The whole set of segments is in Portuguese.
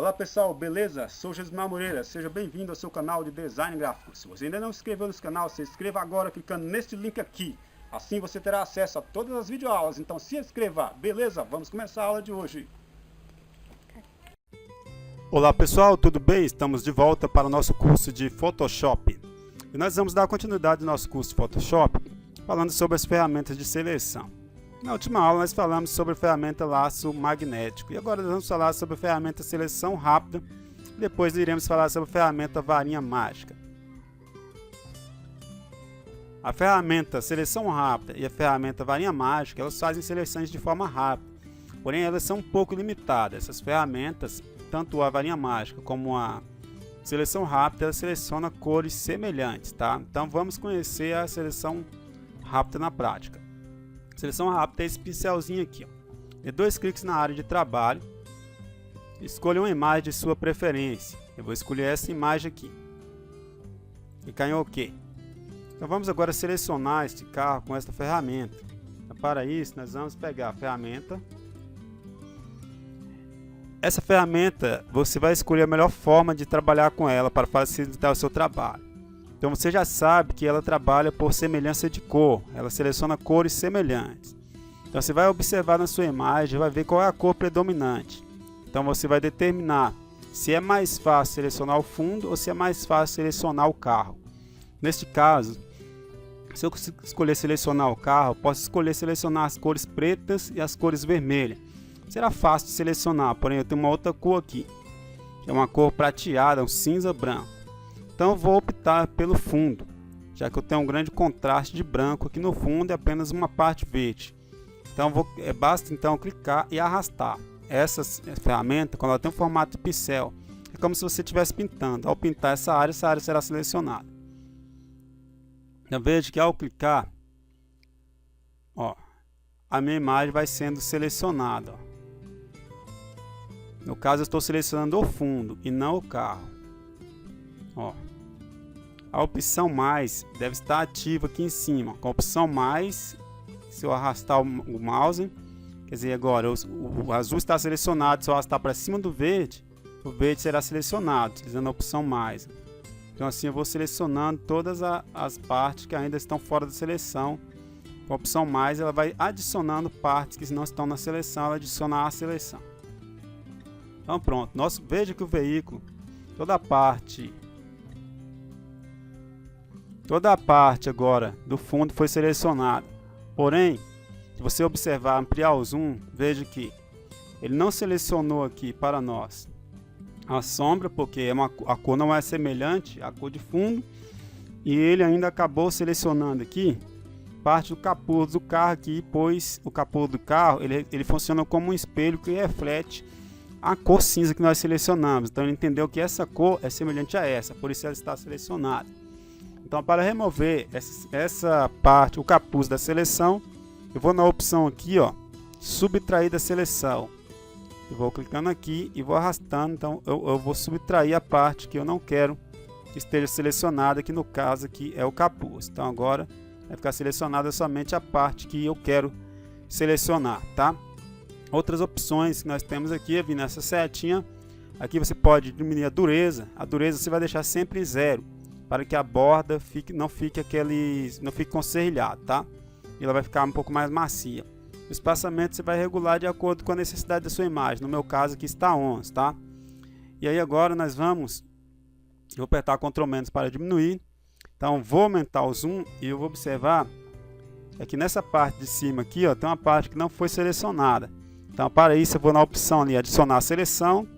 Olá pessoal, beleza? Sou Jesmar Moreira, seja bem-vindo ao seu canal de design gráfico. Se você ainda não se inscreveu nesse canal, se inscreva agora clicando neste link aqui. Assim você terá acesso a todas as videoaulas, então se inscreva, beleza? Vamos começar a aula de hoje. Olá pessoal, tudo bem? Estamos de volta para o nosso curso de Photoshop. E nós vamos dar continuidade ao nosso curso de Photoshop, falando sobre as ferramentas de seleção. Na última aula nós falamos sobre a ferramenta laço magnético e agora nós vamos falar sobre a ferramenta seleção rápida, depois iremos falar sobre a ferramenta varinha mágica. A ferramenta seleção rápida e a ferramenta varinha mágica, elas fazem seleções de forma rápida, porém elas são um pouco limitadas. Essas ferramentas, tanto a varinha mágica como a seleção rápida, ela seleciona cores semelhantes, tá? Então vamos conhecer a seleção rápida na prática. Seleção rápida é esse pincelzinho aqui, ó. Dê dois cliques na área de trabalho, escolha uma imagem de sua preferência. Eu vou escolher essa imagem aqui, clicar em OK. Então vamos agora selecionar este carro com esta ferramenta. Então, para isso nós vamos pegar a ferramenta. Essa ferramenta você vai escolher a melhor forma de trabalhar com ela para facilitar o seu trabalho. Então você já sabe que ela trabalha por semelhança de cor, ela seleciona cores semelhantes. Então você vai observar na sua imagem, vai ver qual é a cor predominante. Então você vai determinar se é mais fácil selecionar o fundo ou se é mais fácil selecionar o carro. Neste caso, se eu escolher selecionar o carro, posso escolher selecionar as cores pretas e as cores vermelhas. Será fácil de selecionar, porém eu tenho uma outra cor aqui, que é uma cor prateada, um cinza branco. Então eu vou optar pelo fundo, já que eu tenho um grande contraste de branco aqui no fundo e apenas uma parte verde. Então basta então clicar e arrastar. Essa ferramenta, quando ela tem um formato de pincel, é como se você estivesse pintando. Ao pintar essa área será selecionada. Então veja que ao clicar, ó, a minha imagem vai sendo selecionada. Ó. No caso eu estou selecionando o fundo e não o carro. Ó. A opção mais deve estar ativa aqui em cima. Com a opção mais, se eu arrastar o mouse, quer dizer, agora o azul está selecionado, se eu arrastar para cima do verde, o verde será selecionado, utilizando a opção mais. Então assim eu vou selecionando todas as partes que ainda estão fora da seleção. Com a opção mais, ela vai adicionando partes que não estão na seleção, ela adiciona à seleção. Então pronto, veja que o veículo, toda a parte agora do fundo foi selecionada. Porém, se você observar, ampliar o zoom, veja que ele não selecionou aqui para nós a sombra, porque a cor não é semelhante à cor de fundo, e ele ainda acabou selecionando aqui parte do capô do carro aqui, pois o capô do carro ele funciona como um espelho que reflete a cor cinza que nós selecionamos. Então ele entendeu que essa cor é semelhante a essa, por isso ela está selecionada. Então para remover essa parte, o capuz da seleção, eu vou na opção aqui, ó, subtrair da seleção. Eu vou clicando aqui e vou arrastando, então eu vou subtrair a parte que eu não quero que esteja selecionada, que no caso aqui é o capuz. Então agora vai ficar selecionada somente a parte que eu quero selecionar, tá? Outras opções que nós temos aqui, vir nessa setinha, aqui você pode diminuir a dureza você vai deixar sempre em 0, para que a borda não fique conserrilhado, tá? E ela vai ficar um pouco mais macia. O espaçamento você vai regular de acordo com a necessidade da sua imagem, no meu caso aqui está 11, tá? E aí agora eu vou apertar Ctrl- para diminuir. Então vou aumentar o zoom e eu vou observar que nessa parte de cima aqui, ó, tem uma parte que não foi selecionada. Então para isso eu vou na opção ali, adicionar a seleção,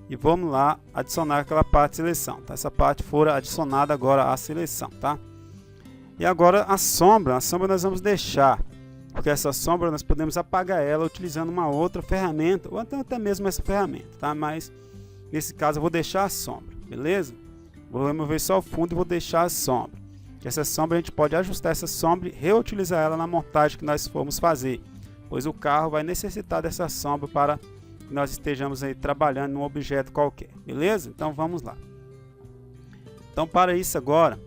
e vamos lá adicionar aquela parte de seleção. Tá? Essa parte for adicionada agora à seleção, tá? E agora a sombra nós vamos deixar, porque essa sombra nós podemos apagar ela utilizando uma outra ferramenta, ou até mesmo essa ferramenta, tá? Mas nesse caso eu vou deixar a sombra, beleza? Vou remover só o fundo e vou deixar a sombra. Que essa sombra a gente pode ajustar essa sombra e reutilizar ela na montagem que nós formos fazer, pois o carro vai necessitar dessa sombra para que nós estejamos aí trabalhando num objeto qualquer, beleza? Então vamos lá. Então para isso agora,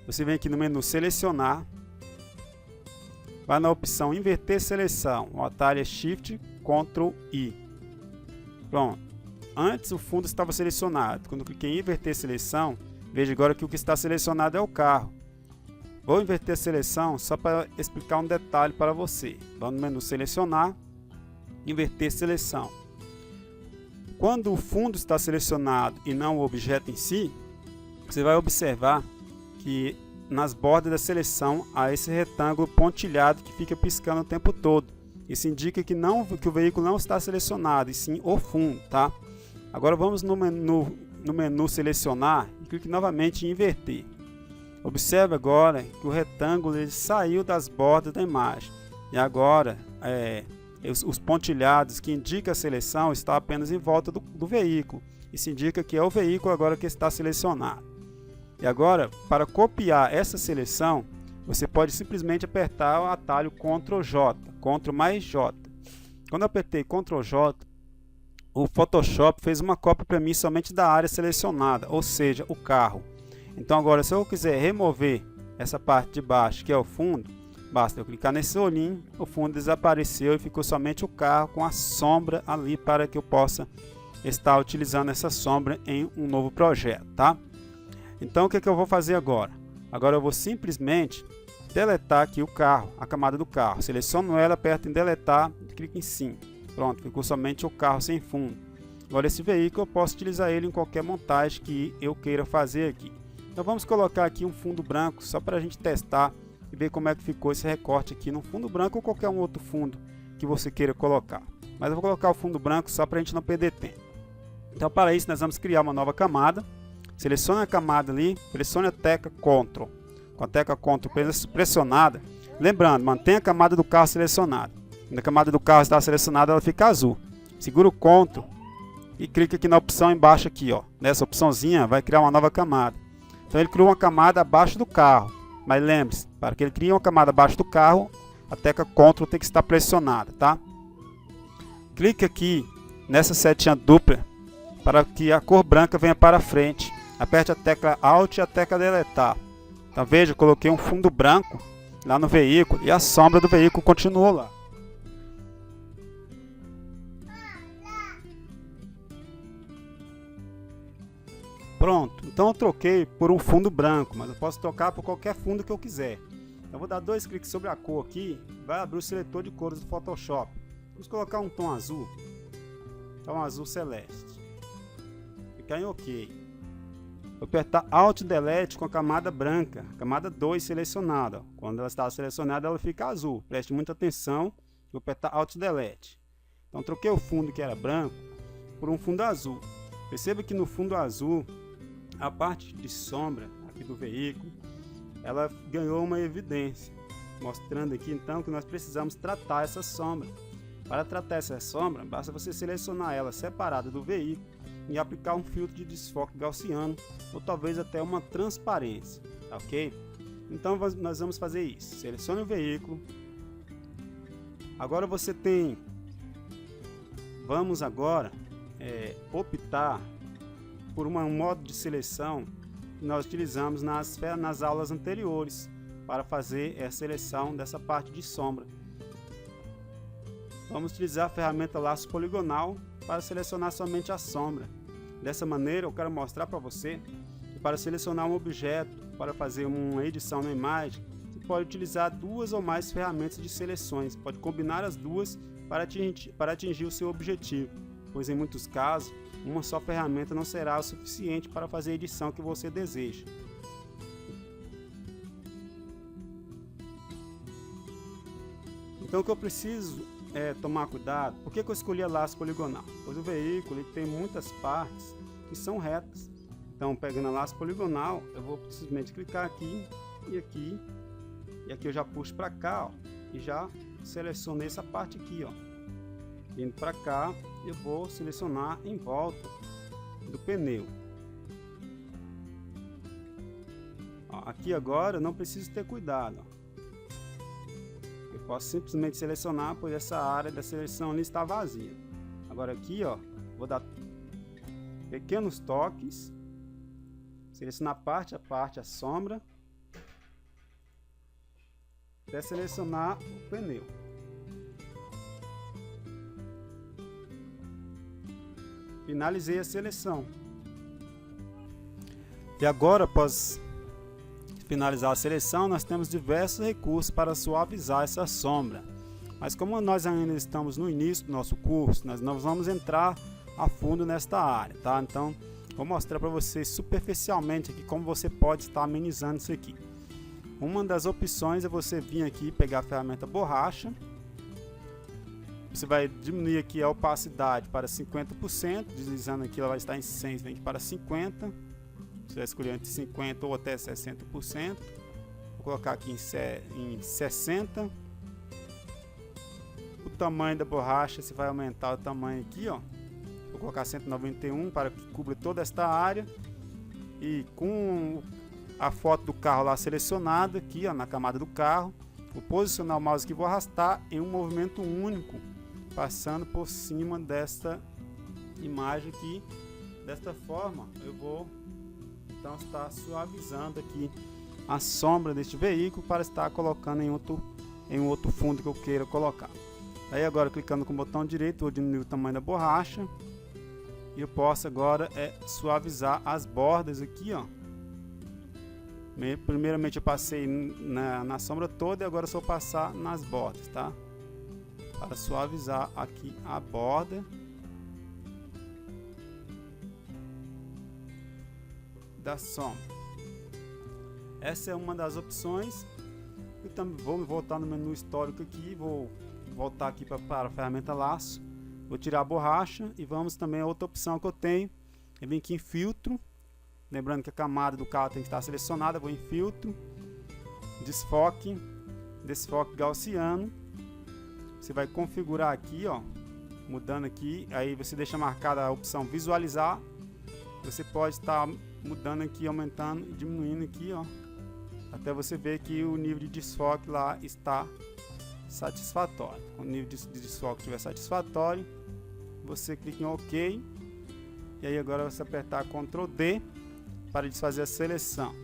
você vem aqui no menu selecionar, vai na opção inverter seleção, o atalho é Shift Ctrl I. Pronto. antes o fundo estava selecionado. Quando eu cliquei em inverter seleção, veja agora que o que está selecionado é o carro. Vou inverter a seleção só para explicar um detalhe para você. Vamos no menu selecionar, inverter seleção. Quando o fundo está selecionado e não o objeto em si, você vai observar que nas bordas da seleção há esse retângulo pontilhado que fica piscando o tempo todo. Isso indica que o veículo não está selecionado, e sim o fundo, tá? Agora vamos no menu selecionar e clique novamente em inverter. Observe agora que o retângulo ele saiu das bordas da imagem. E agora os pontilhados que indicam a seleção estão apenas em volta do veículo. Isso indica que é o veículo agora que está selecionado. E agora, para copiar essa seleção, você pode simplesmente apertar o atalho Ctrl J, Ctrl mais J. Quando eu apertei Ctrl J, o Photoshop fez uma cópia para mim somente da área selecionada, ou seja, o carro. Então agora, se eu quiser remover essa parte de baixo, que é o fundo, basta eu clicar nesse olhinho, o fundo desapareceu e ficou somente o carro com a sombra ali para que eu possa estar utilizando essa sombra em um novo projeto, tá? Então o que eu vou fazer agora? Agora eu vou simplesmente deletar aqui o carro, a camada do carro. Seleciono ela, aperto em deletar e clico em sim. Pronto, ficou somente o carro sem fundo. Agora esse veículo eu posso utilizar ele em qualquer montagem que eu queira fazer aqui. Então vamos colocar aqui um fundo branco só para a gente testar e ver como é que ficou esse recorte aqui no fundo branco ou qualquer um outro fundo que você queira colocar. Mas eu vou colocar o fundo branco só para a gente não perder tempo. Então para isso nós vamos criar uma nova camada. Selecione a camada ali, pressione a tecla Ctrl. Com a tecla Ctrl pressionada, lembrando, mantenha a camada do carro selecionada. Quando a camada do carro está selecionada, ela fica azul. Segura o Ctrl e clica aqui na opção embaixo aqui, ó. Nessa opçãozinha vai criar uma nova camada. Então ele criou uma camada abaixo do carro. Mas lembre-se, para que ele crie uma camada abaixo do carro, a tecla Ctrl tem que estar pressionada, tá? Clique aqui nessa setinha dupla para que a cor branca venha para frente. Aperte a tecla Alt e a tecla deletar. Então veja, eu coloquei um fundo branco lá no veículo e a sombra do veículo continuou lá. Pronto, então eu troquei por um fundo branco, mas eu posso trocar por qualquer fundo que eu quiser. Eu vou dar 2 cliques sobre a cor aqui, vai abrir o seletor de cores do Photoshop. Vamos colocar um tom azul, tom azul celeste. Clicar em OK. Vou apertar Alt Delete com a camada branca, camada 2 selecionada. Quando ela está selecionada, ela fica azul. Preste muita atenção. Vou apertar Alt Delete. Então troquei o fundo que era branco por um fundo azul. Perceba que no fundo azul, a parte de sombra aqui do veículo, ela ganhou uma evidência, mostrando aqui então que nós precisamos tratar essa sombra. Para tratar essa sombra, basta você selecionar ela separada do veículo e aplicar um filtro de desfoque gaussiano ou talvez até uma transparência, tá ok? Então nós vamos fazer isso. Selecione o veículo. Agora você tem... Vamos agora optar por um modo de seleção que nós utilizamos nas aulas anteriores para fazer a seleção dessa parte de sombra. Vamos utilizar a ferramenta laço poligonal para selecionar somente a sombra. Dessa maneira eu quero mostrar para você que para selecionar um objeto, para fazer uma edição na imagem, você pode utilizar 2 ou mais ferramentas de seleções, pode combinar as duas para atingir o seu objetivo, pois em muitos casos uma só ferramenta não será o suficiente para fazer a edição que você deseja. Então o que eu preciso tomar cuidado. Por que eu escolhi a laço poligonal? Pois o veículo ele tem muitas partes que são retas. Então, pegando a laço poligonal, eu vou simplesmente clicar aqui e aqui. E aqui eu já puxo para cá, ó, e já selecionei essa parte aqui, ó. Vindo para cá, eu vou selecionar em volta do pneu. Ó, aqui agora eu não preciso ter cuidado, ó. Posso simplesmente selecionar, pois essa área da seleção ali está vazia. Agora aqui, ó, vou dar pequenos toques, selecionar parte a parte a sombra, até selecionar o pneu. Finalizei a seleção. E agora, após finalizar a seleção, nós temos diversos recursos para suavizar essa sombra. Mas como nós ainda estamos no início do nosso curso, nós não vamos entrar a fundo nesta área, tá? Então, vou mostrar para vocês superficialmente aqui como você pode estar amenizando isso aqui. Uma das opções é você vir aqui e pegar a ferramenta borracha. Você vai diminuir aqui a opacidade para 50%, deslizando aqui ela vai estar em 100, vem aqui para 50%. Você vai escolher entre 50% ou até 60%. Vou colocar aqui em 60%. O tamanho da borracha, você vai aumentar o tamanho aqui, ó. Vou colocar 191 para que cubra toda esta área. E com a foto do carro lá selecionada aqui, ó, na camada do carro, vou posicionar o mouse aqui, vou arrastar em um movimento único, passando por cima desta imagem aqui. Desta forma, eu vou então estar suavizando aqui a sombra deste veículo para estar colocando em um outro fundo que eu queira colocar. Aí agora, clicando com o botão direito, vou diminuir o tamanho da borracha. E eu posso agora suavizar as bordas aqui, ó. Primeiramente eu passei na sombra toda e agora só passar nas bordas, tá? Para suavizar aqui a borda da sombra. Essa é uma das opções. Eu também vou voltar no menu histórico aqui, vou voltar aqui para a ferramenta laço, vou tirar a borracha e vamos também a outra opção que eu tenho, eu venho aqui em filtro, lembrando que a camada do carro tem que estar selecionada, vou em filtro, desfoque gaussiano, você vai configurar aqui, ó, mudando aqui, aí você deixa marcada a opção visualizar, você pode estar mudando aqui, aumentando e diminuindo aqui, ó, até você ver que o nível de desfoque lá está satisfatório. Quando o nível de desfoque estiver satisfatório, você clica em OK. E aí agora você apertar Ctrl D para desfazer a seleção.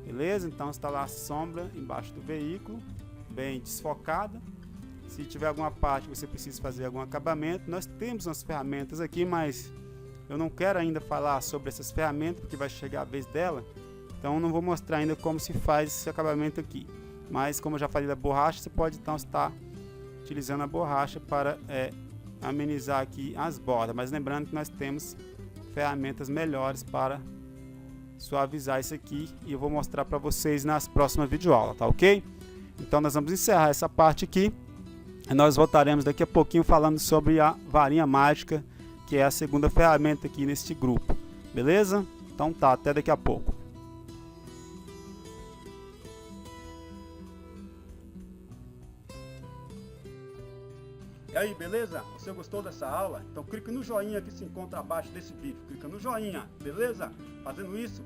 Beleza? Então está lá a sombra embaixo do veículo, bem desfocada. Se tiver alguma parte que você precisa fazer algum acabamento, nós temos umas ferramentas aqui, mas eu não quero ainda falar sobre essas ferramentas, porque vai chegar a vez dela. Então não vou mostrar ainda como se faz esse acabamento aqui. Mas como eu já falei da borracha, você pode então estar utilizando a borracha para amenizar aqui as bordas. Mas lembrando que nós temos ferramentas melhores para suavizar isso aqui. E eu vou mostrar para vocês nas próximas videoaulas, tá ok? Então nós vamos encerrar essa parte aqui. E nós voltaremos daqui a pouquinho falando sobre a varinha mágica, que é a segunda ferramenta aqui neste grupo. Beleza? Então tá, até daqui a pouco. E aí, beleza? Você gostou dessa aula? Então clica no joinha que se encontra abaixo desse vídeo. Clica no joinha, beleza? Fazendo isso,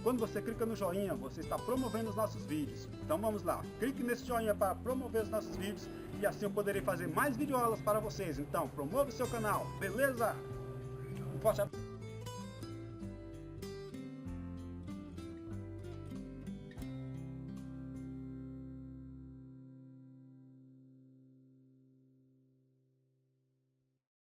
quando você clica no joinha, você está promovendo os nossos vídeos. Então vamos lá, clique nesse joinha para promover os nossos vídeos e assim eu poderei fazer mais videoaulas para vocês. Então promova o seu canal, beleza? Um forte abraço.